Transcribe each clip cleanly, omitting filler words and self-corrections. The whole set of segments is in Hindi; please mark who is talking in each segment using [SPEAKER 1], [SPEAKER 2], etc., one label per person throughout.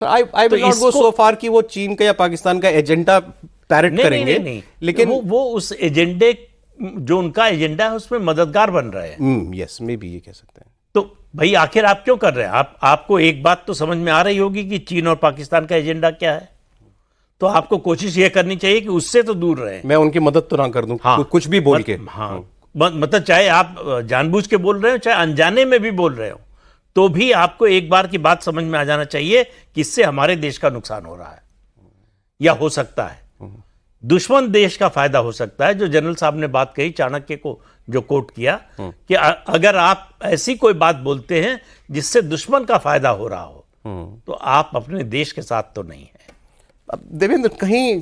[SPEAKER 1] आई विल नॉट गो सो फार कि वो चीन का या पाकिस्तान का एजेंडा पैरेट करेंगे,
[SPEAKER 2] नहीं,
[SPEAKER 1] लेकिन
[SPEAKER 2] वो उस एजेंडे, जो उनका एजेंडा है उसमें मददगार बन रहे हैं।
[SPEAKER 1] यस, मे बी ये कह सकते हैं।
[SPEAKER 2] तो भाई आखिर आप क्यों कर रहे हैं? आपको एक बात तो समझ में आ रही होगी कि चीन और पाकिस्तान का एजेंडा क्या है, तो आपको कोशिश ये करनी चाहिए कि उससे तो दूर रहे।
[SPEAKER 1] मैं उनकी मदद तो ना कर दूं,
[SPEAKER 2] हाँ,
[SPEAKER 1] कुछ भी बोल के।
[SPEAKER 2] हाँ, मतलब चाहे आप जानबूझ के बोल रहे हो, चाहे अनजाने में भी बोल रहे हो, तो भी आपको एक बार की बात समझ में आ जाना चाहिए कि इससे हमारे देश का नुकसान हो रहा है या हो सकता है। दुश्मन देश का फायदा हो सकता है। जो जनरल साहब ने बात कही, चाणक्य को जो कोट किया कि अगर आप ऐसी कोई बात बोलते हैं जिससे दुश्मन का फायदा हो रहा हो, तो आप अपने देश के साथ तो नहीं है।
[SPEAKER 1] अब देवेंद्र, कहीं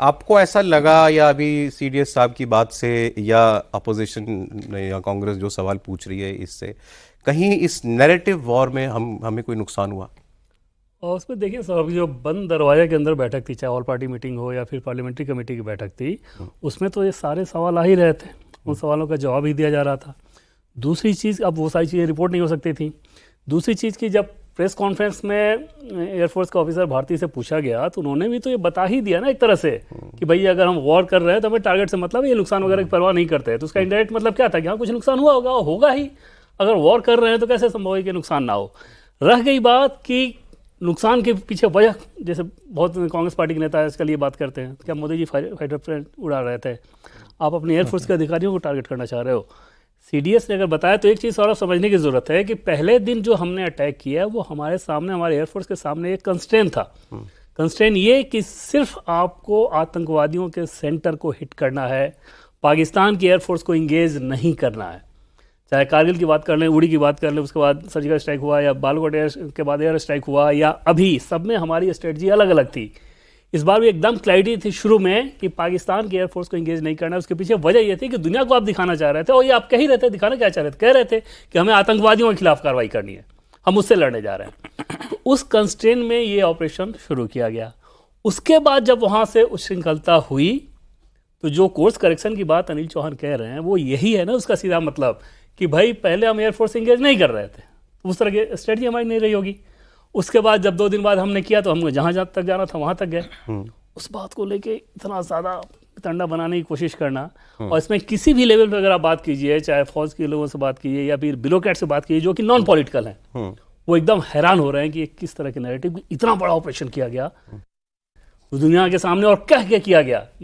[SPEAKER 1] आपको ऐसा लगा, या अभी सीडीएस साहब की बात से, या अपोजिशन या कांग्रेस जो सवाल पूछ रही है इससे, कहीं इस नैरेटिव वॉर में हमें कोई नुकसान हुआ?
[SPEAKER 3] और उसमें देखिए साहब, जो बंद दरवाजे के अंदर बैठक थी, चाहे ऑल पार्टी मीटिंग हो या फिर पार्लियामेंट्री कमेटी की बैठक थी, उसमें तो ये सारे सवाल आ ही रहे थे, उन सवालों का जवाब ही दिया जा रहा था। दूसरी चीज़, अब वो सारी चीज़ें रिपोर्ट नहीं हो सकती थी। दूसरी चीज़ की, जब प्रेस कॉन्फ्रेंस में एयरफोर्स का ऑफिसर भारती से पूछा गया, तो उन्होंने भी तो ये बता ही दिया ना एक तरह से कि भाई अगर हम वॉर कर रहे हैं तो हमें टारगेट से मतलब, ये नुकसान वगैरह की परवाह नहीं करते हैं। तो उसका इंडायरेक्ट मतलब क्या था कि हाँ, कुछ नुकसान हुआ होगा, होगा ही। अगर वॉर कर रहे हैं तो कैसे संभव है कि नुकसान ना हो। रह गई बात कि नुकसान के पीछे वजह, जैसे बहुत कांग्रेस पार्टी के नेता आजकल ये बात करते हैं, क्या मोदी जी फाइटर प्लेन उड़ा रहे थे, आप अपने एयरफोर्स के अधिकारियों को टारगेट करना चाह रहे हो। सीडीएस ने अगर बताया तो एक चीज़ और समझने की ज़रूरत है कि पहले दिन जो हमने अटैक किया है वो हमारे सामने, हमारे एयरफोर्स के सामने एक कंस्ट्रेंट था। कंस्ट्रेंट ये कि सिर्फ आपको आतंकवादियों के सेंटर को हिट करना है, पाकिस्तान की एयरफोर्स को इंगेज नहीं करना है। चाहे कारगिल की बात कर लें, उड़ी की बात कर लें, उसके बाद सर्जिकल स्ट्राइक हुआ, या बालाकोट के बाद एयर स्ट्राइक हुआ, या अभी, सब में हमारी स्ट्रेटजी अलग अलग थी। इस बार भी एकदम क्लैरिटी थी शुरू में कि पाकिस्तान की एयरफोर्स को इंगेज नहीं करना है। उसके पीछे वजह ये थी कि दुनिया को आप दिखाना चाह रहे थे, और ये आप कह ही रहे थे, दिखाना क्या चाह रहे थे, कह रहे थे कि हमें आतंकवादियों के खिलाफ कार्रवाई करनी है, हम उससे लड़ने जा रहे हैं। तो उस कंस्ट्रेंट में ये ऑपरेशन शुरू किया गया। उसके बाद जब वहाँ से उच्छृंखलता हुई, तो जो कोर्स करेक्शन की बात अनिल चौहान कह रहे हैं वो यही है ना, उसका सीधा मतलब कि भाई पहले हम एयरफोर्स इंगेज नहीं कर रहे थे, उस तरह की स्ट्रेटजी हमारी नहीं रही होगी। उसके बाद जब 2 दिन बाद हमने किया तो हम जहाँ तक जाना था वहाँ तक गए। उस बात को लेके इतना ज़्यादा तंडा बनाने की कोशिश करना, और इसमें किसी भी लेवल पर अगर आप बात कीजिए, चाहे फौज के लोगों से बात कीजिए या फिर ब्यूरोक्रेट से बात कीजिए जो कि नॉन पॉलिटिकल हैं, वो एकदम हैरान हो रहे हैं कि किस तरह के नैरेटिव, इतना बड़ा ऑपरेशन किया गया दुनिया के सामने और कह के किया गया। ये